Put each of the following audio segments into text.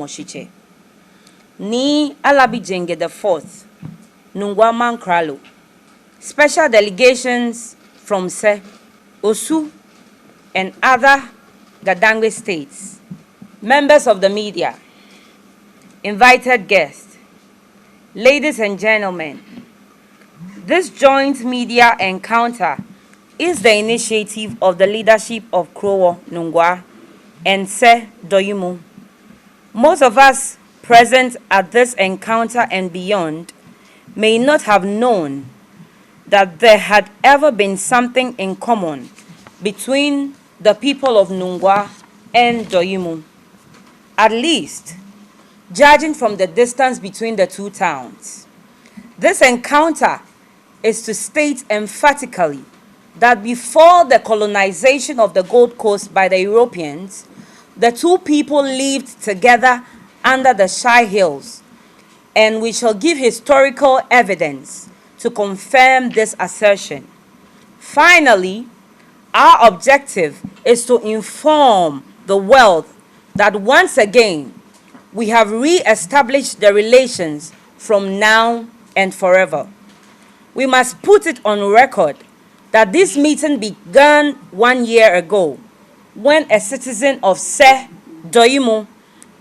Moshiche. Ni Alabi Jenge the Fourth, Nungua Mankralo. Special delegations from Se, Osu, and other Ga-Dangme states. Members of the media, invited guests, ladies and gentlemen, this joint media encounter is the initiative of the leadership of Krowo Nungua and Se Doryumu. Most of us present at this encounter and beyond may not have known that there had ever been something in common between the people of Nungua and Doryumu. At least, judging from the distance between the two towns. This encounter is to state emphatically that before the colonization of the Gold Coast by the Europeans, the two people lived together under the Shai hills, and we shall give historical evidence to confirm this assertion. Finally, our objective is to inform the world that once again we have re-established the relations from now and forever. We must put it on record that this meeting began 1 year ago when a citizen of Se Doryumu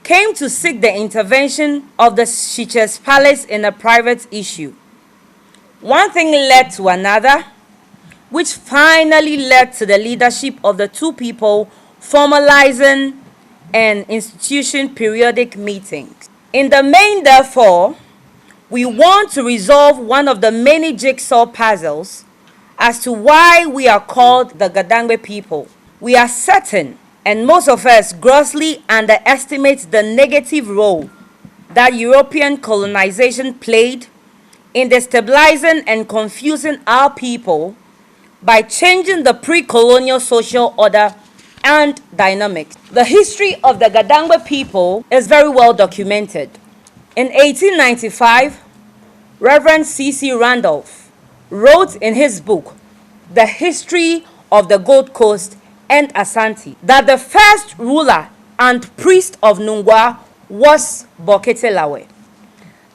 came to seek the intervention of the Shiche's palace in a private issue. One thing led to another, which finally led to the leadership of the two people formalizing an institution periodic meetings. In the main, therefore, we want to resolve one of the many jigsaw puzzles as to why we are called the Ga-Dangme people. We are certain, and most of us grossly underestimate the negative role that European colonization played in destabilizing and confusing our people by changing the pre-colonial social order and dynamics. The history of the Ga-Dangme people is very well documented. In 1895, Reverend C.C. Randolph wrote in his book, The History of the Gold Coast and Asante, that the first ruler and priest of Nungua was Bokete-Lawe.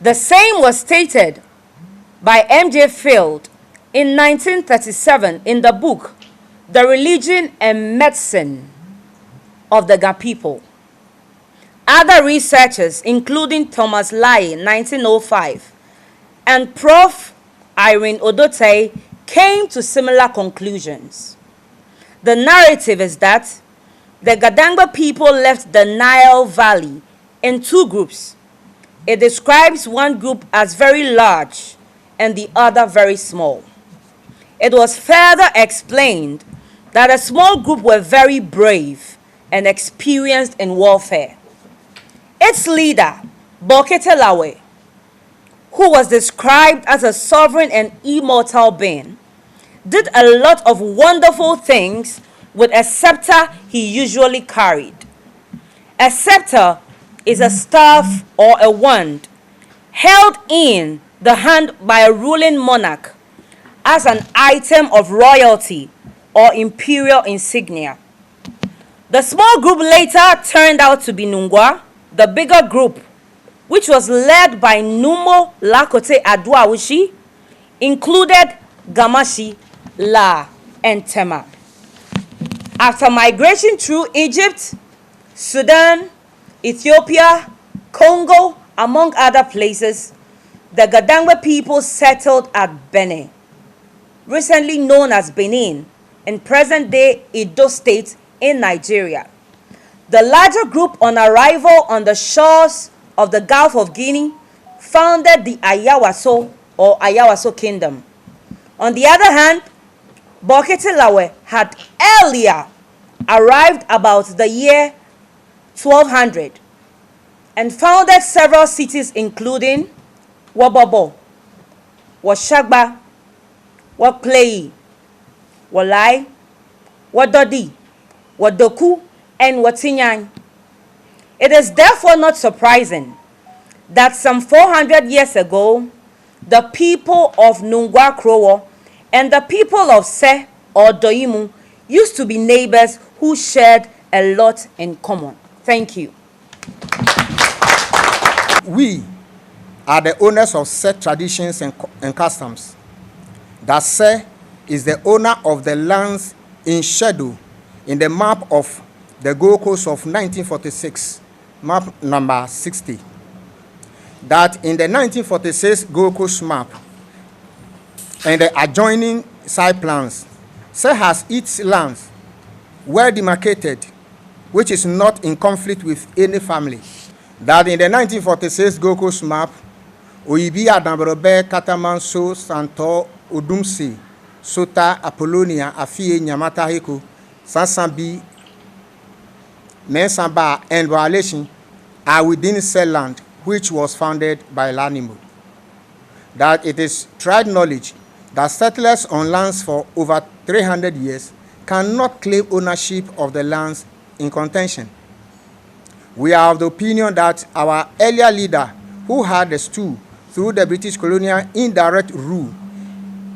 The same was stated by M.J. Field in 1937 in the book, The Religion and Medicine of the Ga People. Other researchers, including Thomas Lai in 1905, and Prof. Irene Odote, came to similar conclusions. The narrative is that the Ga-Dangme people left the Nile Valley in two groups. It describes one group as very large and the other very small. It was further explained that a small group were very brave and experienced in warfare. Its leader, Bokete-Lawe, who was described as a sovereign and immortal being, did a lot of wonderful things with a scepter he usually carried. A scepter is a staff or a wand held in the hand by a ruling monarch as an item of royalty or imperial insignia. The small group later turned out to be Nungua. The bigger group, which was led by Numo Lakote Aduawushi, included Gamashi, La, and Tema. After migration through Egypt, Sudan, Ethiopia, Congo, among other places, the Ga-Dangme people settled at Benin, recently known as Benin, in present-day Edo State in Nigeria. The larger group, on arrival on the shores of the Gulf of Guinea, founded the Ayawaso or Ayawaso Kingdom. On the other hand, Bokete-Lawe had earlier arrived about the year 1200 and founded several cities including Wabobo, Washagba, Waklei, Walai, Wadodi, Wadoku, and Watinyan. It is therefore not surprising that some 400 years ago, the people of Nungua Krowo and the people of Se or Doryumu used to be neighbors who shared a lot in common. Thank you. we are the owners of said traditions and customs, that Se is the owner of the lands in schedule in the map of the Gold Coast of 1946, map number 60, that in the 1946 Gold Coast map and the adjoining side plans, Se has its lands well demarcated, which is not in conflict with any family. That in the 1946 Gold Coast map, Oyibi Adambrobe Katamanso Santo Odumsi Sota Apollonia Afie Nyamata Heko Sansambi Mensamba and Violation are within said land, which was founded by Lanimo. That it is tried knowledge that settlers on lands for over 300 years cannot claim ownership of the lands in contention. We are of the opinion that our earlier leader, who had the stool through the British colonial indirect rule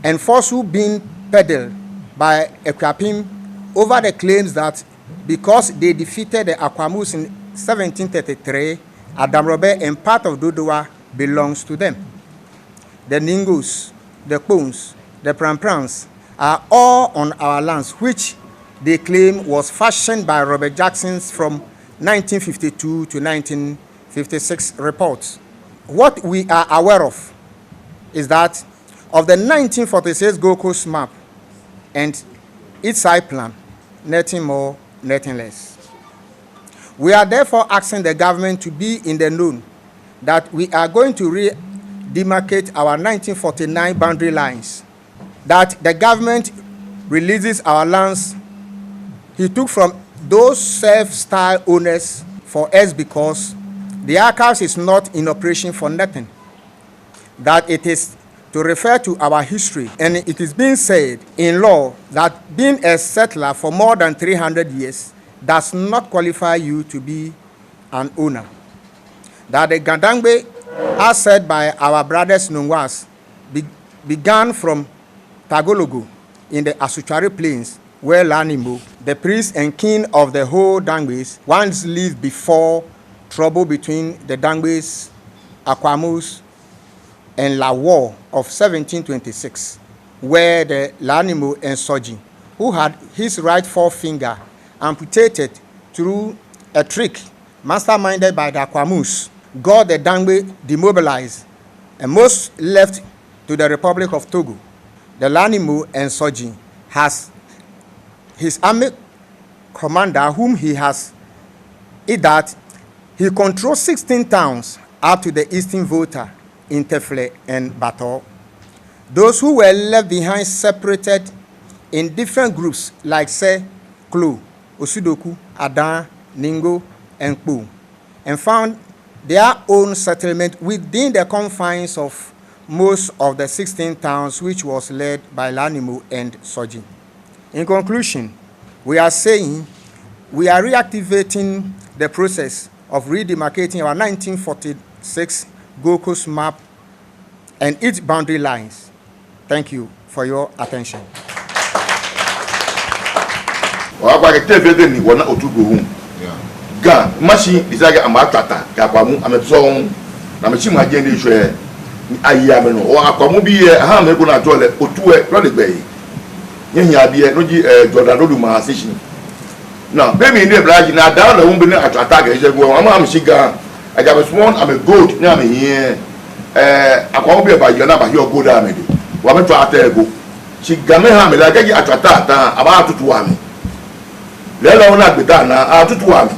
and forceful being peddled by Ekwapim over the claims that because they defeated the Akwamus in 1733, Adamrobe and part of Dodowa belongs to them. The Ningus, the Kpons, the Pramprans are all on our lands, which they claim was fashioned by Robert Jackson's from 1952 to 1956 reports. What we are aware of is that of the 1946 Gold Coast map and its side plan, nothing more, nothing less. We are therefore asking the government to be in the known that we are going to demarcate our 1949 boundary lines, that the government releases our lands he took from those self-styled owners for us because the archives is not in operation for nothing, that it is to refer to our history, and it is being said in law that being a settler for more than 300 years does not qualify you to be an owner. That the Ga-Dangme, as said by our brothers Nunguas, began from Tagologo in the Asuchari Plains, where Lanimo, the priest and king of the whole Dangmes, once lived before trouble between the Dangmes, Akwamus, and La War of 1726, where the Lanimo and Soji, who had his right forefinger amputated through a trick masterminded by the Akwamus, got the Dangme demobilized, and most left to the Republic of Togo. The Lanimo and Soji has his army commander, whom he has, is that he controls 16 towns up to the eastern Volta in Tefle and Bato. Those who were left behind separated in different groups like Se, Klo, Osudoku, Adan, Ningo, and Kpo, and found their own settlement within the confines of most of the 16 towns, which was led by Lanimo and Soji. In conclusion, we are saying we are reactivating the process of redemarcating our 1946 Gold Coast map and its boundary lines. Thank you for your attention. Ga machine disaga amatata ga kwamu ameso na machine agende hwe ayi ameno o akwamu bi ha me go na jole otuwe ro de gbe yehia bi no ji Doryumu station na be mi ni blaji na da na wumbi ni atata ga je go ama am shiga aga be small am gold na me here akwamu bi ba yo na ba yo gold amede wa me to ata ego shiga me ha me la ga ji atata ta aba atutu wa me lelo na gbeta na atutu wa me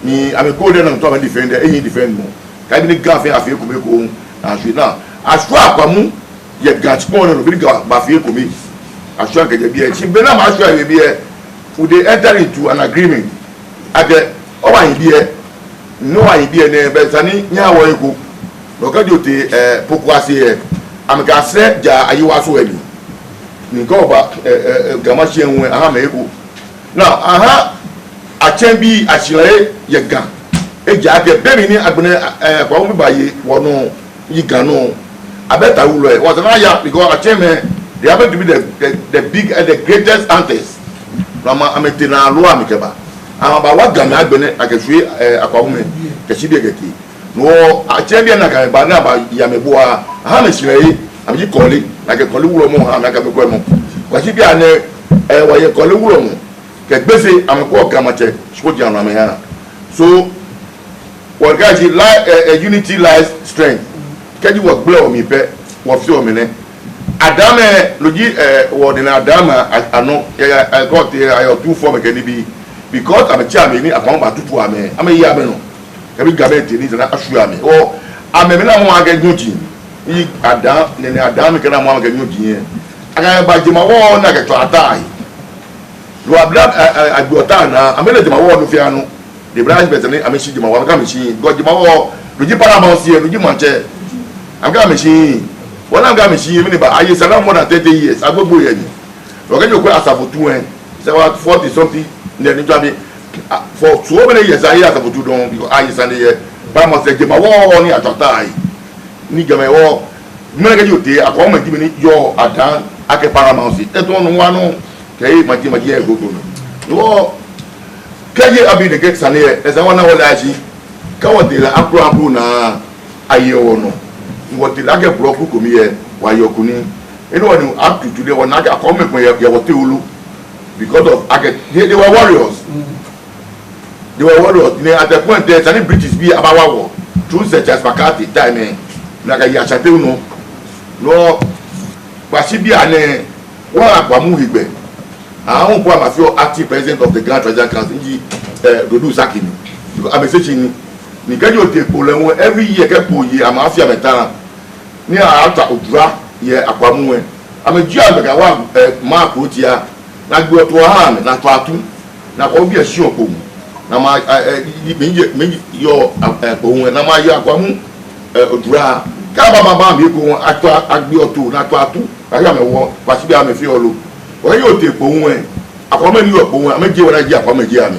ni ame ko de na to ma defender eyin defend mo ka bi ni gafe afi ko me ko aswi na aswa akwamu ye gatchpon no bi ga ba fi ko me aswa ke je bi e chi be na ma aswa ye bi e we dey enter into an agreement ade o wa yin bi e no wa yin bi e ne be tani nya wo ego no ka jote poku ase e am ga se ja ayiwa so wali ni go ba gama chi enwe aha ma ego na aha achembi achire ye gan eja ke bemi ni agbene kwa mu baye wono yigano abeta wulo e was na ya because acheme they happen to be the big and the greatest hunters rama ametena lo amikeba ama ba wa gan agbene akehwe akwa mu ke chibie keke no a champion na ka ba na ba ya me boa ha me shire am ji kole na ke kole wuro mo ha na ka me ko mo kwa shi bia ne wa ye kole wuro mo ke gbese am ko ka ma che so ji anu am ha so what guys unity lies strength ke ji work blow mi pe wo fi o mi ne adame loji wo de na adama ano ya got ayo 2 form ke ni bi because am cha me ni akon ba tutu ame am yi ame no ebi gabet ni na asu ame o ame me na mo aga nyoji yi adam ne adam ke na mo aga nyoji yen aga ba jima wo na ke to atai lo abla agbota na ame le jima wo no fi anu the branch better ni ame shi jima wo ga me shi go jima wo loji paramount here loji manche am ga me shi wona ga me shi mi ni ba aye salam more than 30 years agbogbo yen ni lo ga joko asafotu en say what 40 something ne ni jabi for so many years I have to don because I stand here but must say ma wo ni atota ai ni game wo me ga yote akọ ma di ni yo adan ake paramount e to no wa no ke ma di e gogo no wo keje abi de ke sane e se wona wala ji ka wo de la apro na aye wo no wo de la ke block ko mi e wa yo kuni eno woni up to today wona ka akọ me ko ye wo te ulu because of they were warriors. They were warriors. At the point there, any British be about war through such as McCarthy time. Like a yachate no, no. But she be an one Akwamu Higbe. I won't put my feel active president of the Grand Treasury Council. Dodu Sakini. Because I'm saying, Nikajo take Poland every year. Get po year. I'm after Metana. Near after Udra, yeah, Akwamu. I'm a judge. Like I want Mark Rotia. Na gbe to ha me na to atu na ko bi esi opomu na ma me yo opomu na ma yo akwamu odura ka ba mi ko atu agbe oto na to atu ka ya me wo pa si bi a me fi olo o yo te opomu akwamu ni opomu a me je wona je akwamu je ami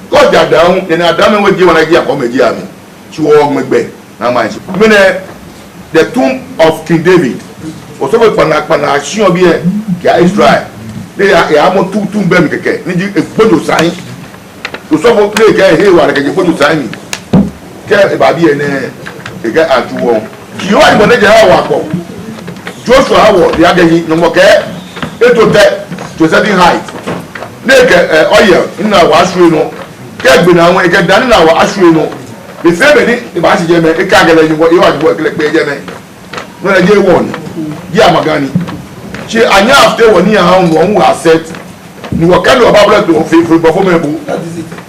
ko dada hun ni adame we je wona je akwamu je ami ti wo megbe na ma ji me ne the tomb of King David o so be pana action bi e ki Israel they are more two bem keke ni ji egbodo sai to so for play ke he wa ke egbodo sai ni ke e ba bi ene e ga atuwo ki o ai mo ne je wa ko Joshua wo ya ga yi no mo ke e to te to certain height ne ke oil ina wa asure no ke gbe na won e ke dan na wa asure no be fe be ni e ba si je me e ka ga le ni wo e wa ji bo e pe je me no le je won ji amagani she anya after one year how won asset ni wo kan lo ba bla to fi perform bu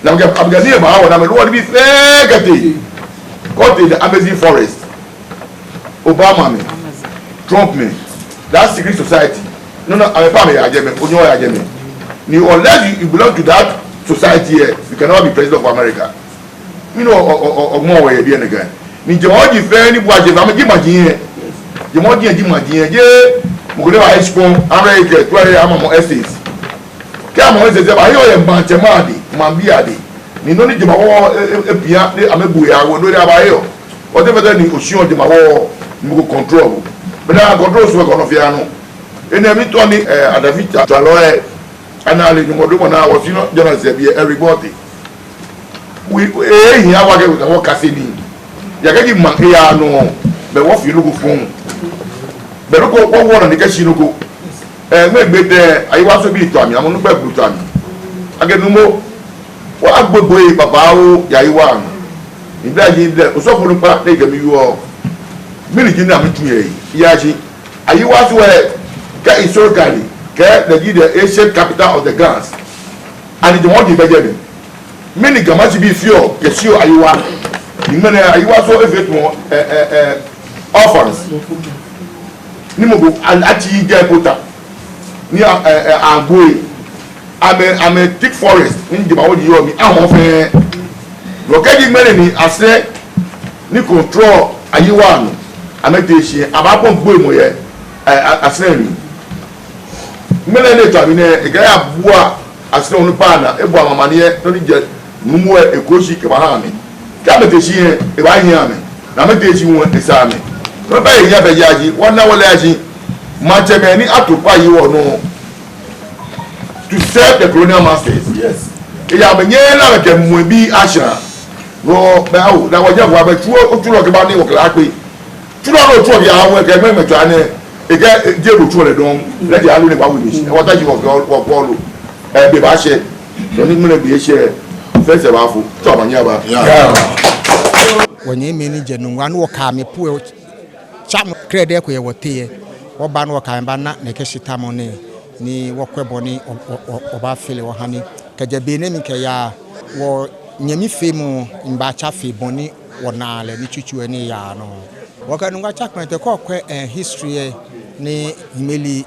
na ga abgani ba wa na me lo bi fegate got the amazing forest Obama me Trump me that secret society no I'm a family ajeme onyo ajeme ni unless you belong to that society here you cannot be president of America you know ogmo we be again ni je o ji fe ni bu ajeme am ji majin je mo ji majin je mugule wa expon America to area amamo estates ke amamo se ba yo ye manchemadi mambiade ni no ni je mawo epia ni amebu ya wo no ri abayo o te fete ni osun je mawo mu control but na control so ko no fi anu ene mi to ni adavita to lo e anale ni mo do mo na wo sino journalist be everybody we hin awa ke wo kaseni ya ke di ma ya no be wo fi lugu fun bẹ̀rù kó wọ́n wọ́n ní kẹ́sì inúkó ẹ̀ẹ́gbẹ́ tẹ àyíwá sóbì ìtọ́ àmì àwọn onígbà ìgbòtò àmì agẹnumọ́ wọ́n á gbogbo yìí bàbá ó yàíwá àmì ìdá yìí dẹ òṣòfò nípa ní ìgbẹ̀mí yọ mílíkì ní àmì tún yẹ yìí ìyá ṣe àyíwá sọ ẹ kẹ́ historically kẹ́ Nigeria ancient capital of the Ghans and the one di bẹ́jẹ̀ mi mílíkì gàmá ti bí fíọ̀ kẹ̀sí àyíwá ìgbẹ́ni àyíwá sọ ẹ̀fẹ̀ tún orphans ni mo go ati je kota ni agboe ame thick forest ni de bawo di yo mi awon fe lo keji mere ni ase ni control ayiwa nu ame te se abapon gbo mo ye ase ni mere le to abi ne e ga ya bua ase onu pa na e bo amama ne no ni je numu e koshi ke ba ha mi ka me te se e ba hin ame na me te se won e sa mi no ba ya be yaji wona wala yaji macheme ni atopa yi wo no to serve the colonial masters yes e ya menye na ke mu bi asha no ba na waje wa ba tuo ke ba ni wo kla pe tuo no tuo ya awon ke me meto ane e ke je ro tuo le don le di alu ni ba wo ni e wata ji wo ko lu e be ba se no ni mu le bi se fe se ba fu to ba nya ba wonye me ni je Nungua no ka me pu cham krede ko ye wote oba no ka mba na ne ke shita mo ni wokwebo ni oba fele wo hani keje be ne mi ke ya wo nyami fe mu mba cha fe boni wona le ni chuchu ni ya no wo ka Nungua cha kwete ko history ni himeli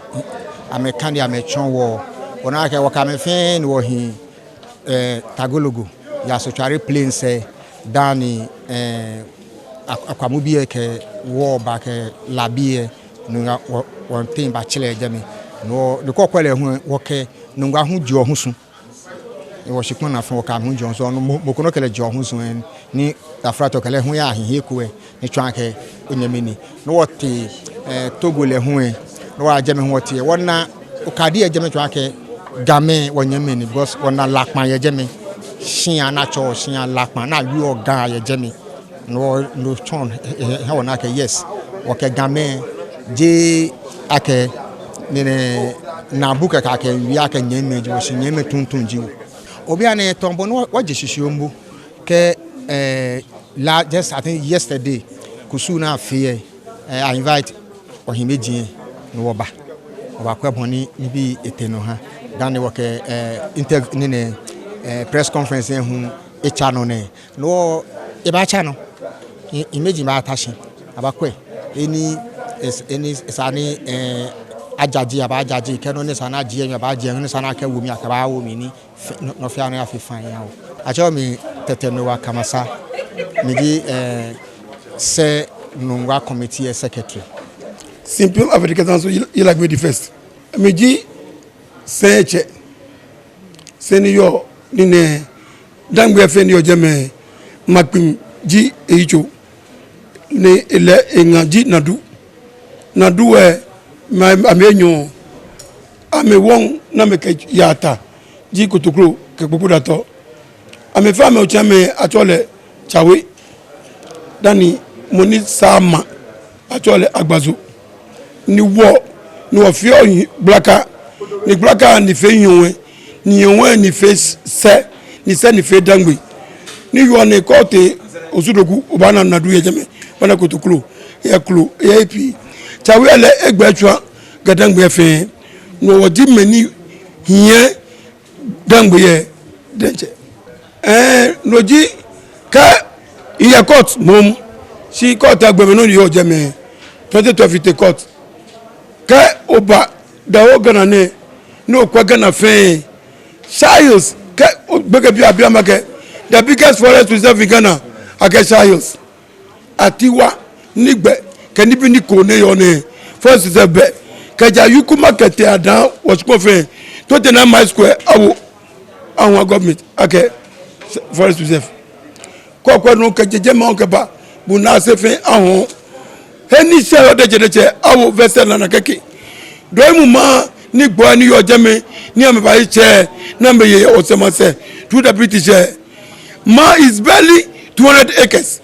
amekandi amechon wo wona ke wo ka me fe ni wo hi tagologo ya so tware plane se dani akwamubi ke wo ba ke labie Nungua won tin ba chile jami no de kokwele hu wo ke Nungua hu ji ohun sun e wo shikun na fun wo ka hu ji ohun sun no mokono kele ji ohun sun ni afrato kele hu ya ahihe kuwe ni twan ke onyamini no wo ti Togo le hu no wa jami hu wo ti wona okadi e jami twan ke game wonyamini because wona lakpan ye jami shian na cho shian lakpan na yu oga ye jami no chon he wona ke yes wo ke game je ake nene na buka ka ke wi ake nyeme je wo nyeme tuntun ji obi ane tombo no waje shishiombu ke la just I think yesterday kusuna afie I invite ohimeji no oba kweboni ni bi eteno ha dan ne wo ke nene press conference hu e channel ne no e ba channel image ma attach abakwe any sani ajaji abajaji keno ne sana ji aba ji ne sana ka wumi akaba wumi ni no fia no afifan ya o acho mi teteno wa kamasa mi di se Nungua committee secretary simple african so you like me the first mi ji seche senior ni ne dangbe fe ni ojeme mapim ji ejo ni ile engaji nadu amenyo ame won na me ke yata ji kutukro ke popuda to ame fa me ochame atole chawe dani moni sama atole agbazo ni wo blaka ni fe yonwe ni yonwe ni fe se ni fe dangbe ni yo ne kote osudogu obana nadu yejeme bana kutukro ya klo ya epi chawe ele egbetwa Ga-Dangme fe no wodi meni hie dangbe ye denche no ji ka iya court mom si court agbeme no yo jeme 2012 court ka oba da ogana ne no kwa gana fe Shai ka gbege bi abia make the biggest forest reserve in Ghana ake Shai atiwa nigbe kenibi ni ko ne yo ne forest reserve kaja yuku market adan was confirmed to the 9 mile square awo àwọn government ake forest reserve ko no kejeje ma onke ba bu na se fe àwọn eni se o dejedeje awo vessel na keke Doryumu ma ni gbo ni yo jeme ni am ba che na me ye o se ma se to the British ma is barely 200 acres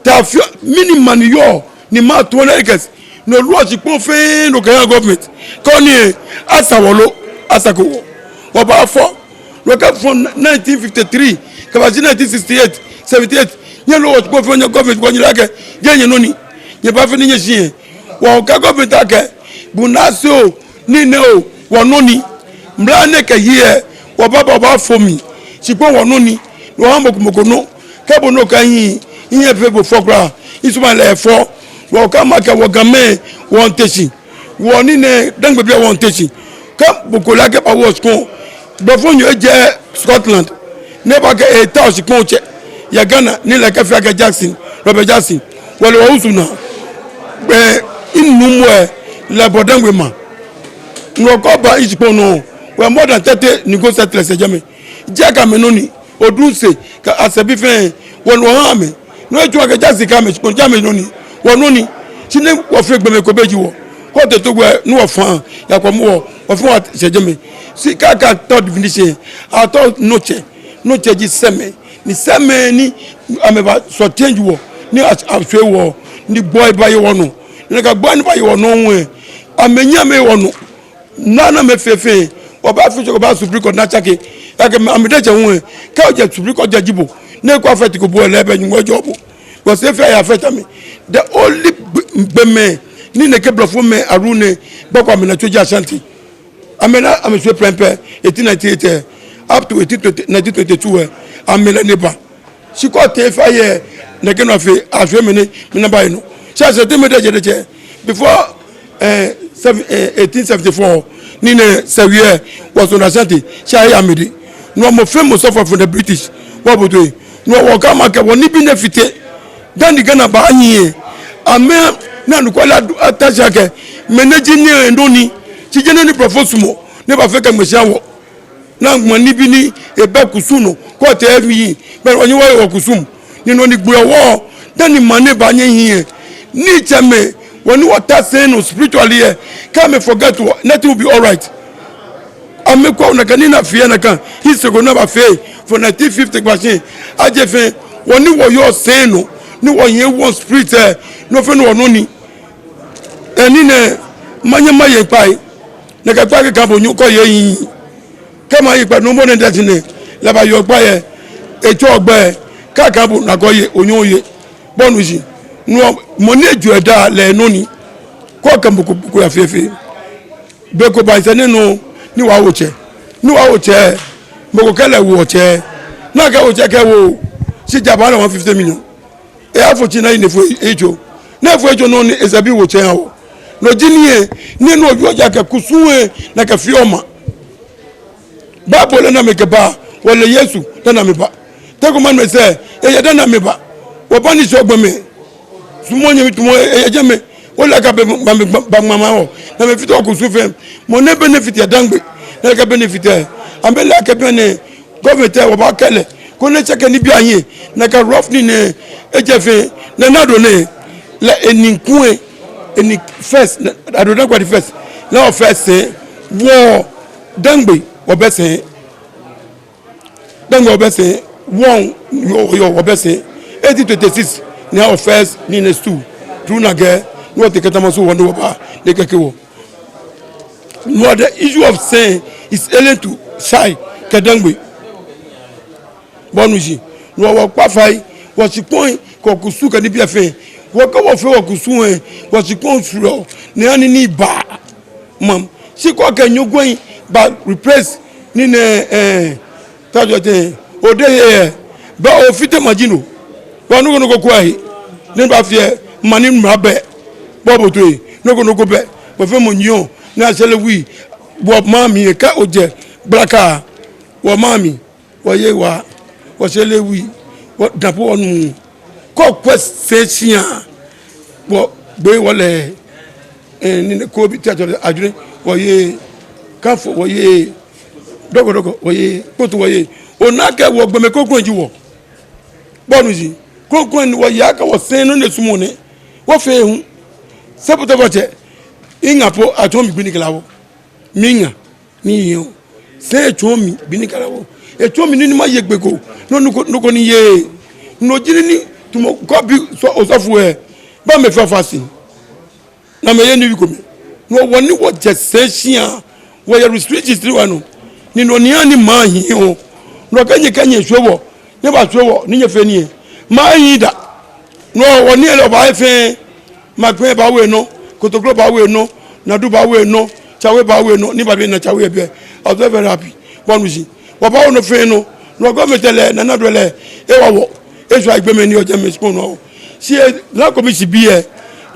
ta minimum yo ni ma 200 acres no rush pon fe no Kenya government ko ni asawolo asako wo ba fo lo ka from 1953 ka ba 1968 78 nye lo wo pon fe government ko ni lake je nye no ni nye ba fe ni nye sien wo ka government ake bunasio ni ne o wo no ni mbla ne ke ye wo ba fo mi sipo wo no ni wo han bokumoko no ke bo no kan yin yin fe bo fo kra isuma le fo wo ka ma ke wo game won techi wo ni ne dangbe bia won techi ka bukola ke pa wo sko do fo nyo je Scotland ne ba ke e ta o ko che ya Ghana ni le ka fa ke Robert Jackson wo le wo usuna inu mo le bodangbe ma no ko ba ispo no we more than 30 negotiators ejame je ka me no ni odunse ka asebi fe wo no ha me no eju ka Jackson ka me ko jame no ni wo no ni sine wo fe gbe me ko beji wo ko te to gbe no wo fan ya ko mo wo fun wa sejeme si ka third definition I thought no che ji seme ni seme ni ameba so change wo ni ahwe wo ni boy baye wo no ni ka boy ni baye wo no we amenya me wo no na me fefe oba fi ko ba Supreme Court na chake ake amede je wo ka o je Supreme Court jibo na ko affect ko bo lebe nwo jobo because if I affect me the only beme ni ne ke blofo me arune bako me na choja ashanti amena ameswe prempe 1898 up to 1922 amela neba she ko te fa ye ne ke no fe ahwe me ne na ba no sha se te me de je before 1874 ni ne sawie was on ashanti Shai amedi no mo famous suffer from the British what would we no wo ka ma ke woni bi na fite dan diga na ba anyi ame na nukwala atasha ke manage ni endoni ti jene ni profosumo ne ba fe ka mesia wo na ngmani bi ni ebe kusuno ko te evi be onyi wo kusum ni no ni gbe wo dan ni mane ba anyi hin ni chame woni water say no spiritually here come forget what nothing will be all right ame ko na kanina fie na kan history go na ba fe for 1950 question aje fe woni wo yo say no ni wo yen one spirit no fe no no ni eni ne manye maye pai na ka pa ka bo nyu ko ye yin kama yi pa no mo ne dat ne la ba yo pa ye ejo ogbe ka bo na ko ye onyu ye bonu ji no mo ne ju eda le no ni ko kan bu ku ya fefe be ko ba se ne no ni wa wo che mo ko kele wo che na ka wo che ke wo si jaba na 150 million e afo chi na ni fo ejo na fo ejo no ni ezabi wo che ha wo no jinie ni no ojo ja ka kusuwe na ka fioma ba bole na me ke ba wala Yesu na me ba te ko man me se e ya na me ba wo ba ni so gbo me sumo nyi tumo e ya me wala ka ba mama ho na me fito kusu fem mo ne benefit ya dangbe na ka benefit ambe la ka bene government wo ba kele ko ne cheke ni bi ayin na ka rough ni ne ejefe na nado ne la eninkun eni first I don't know what the first now first say war dangbe obese dangbe obese one yo obese 1826 now first ni ne stu through na ge no te kata maso wonder ba de kekewo no the issue of saying is alien to Shai Ga-Dangme bonuji no wo pa fai wo si point ko kusu ka ni bi afen wo ka wo fe wo kusu wo si point furo ni ani ni ba mam si ko ka nyogwen ba replace ni ne tajo te ode ye ba o fite magino wonu no ko kwa hi ni ba fie mani mrabe bobo to yi no ko be bo fe mo nyon na sele wi bo mami e ka oje blaka wo mami wo ye wa wo sele wi wo dapo onu ko question bo gbe wole ni ko bi tajo ajure wo ye kafo wo ye dogo wo ye poto wo ye onake wo gbe me kokun ji wo bonu ji kokun ni wo ya ka wo sen no ne sumo ne wo fe hu seputo boche ingapo atomi binikalawo minga ni yo se atomi binikalawo atomi ni ma yegbeko no ko ni ye no jiri ni tumo ko bi so osofu e ba me fa fasi na me ye ni ko mi no woni wo je sensia wo ye restrictions tri wanu ni no ni ani ma hi o no kanye hwewo ne ba hwewo ni ye fe ni ma yi da no woni ele ba fe ma pe ba we no kotoklo ba we no na du ba we no chawe ba we no ni ba be na chawe be I was very happy bonuji wo ba no fe no no government le na do le e wo esu agbeme ni oje me spoon no si la komisi bi e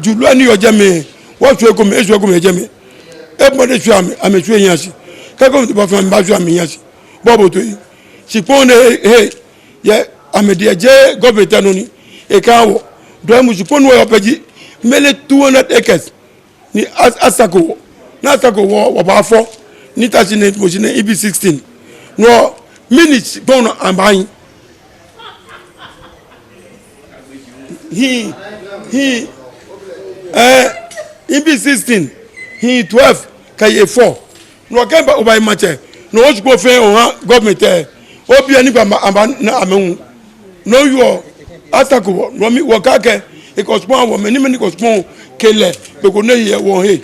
julu ani oje me wo tu ekom esu ekom eje me e mo de su ame su eyan si ka ko ba fa ba su ame yan si bobo to yi si pon he ye ame de je government no ni e ka wo do mu si pon wo opeji mele 200 acres ni asako na asako wo ba fo ni tachi ne mo si ne EB16 no minutes don ambayin he EB16 he 12 kaye 4 no kan ba obai mache no o go fe o ha government o bi ani ba amba na amehun no yo atako no mi wo ka ke e ko spon wo me ni me ni ko spon kele be ko ne ye wo he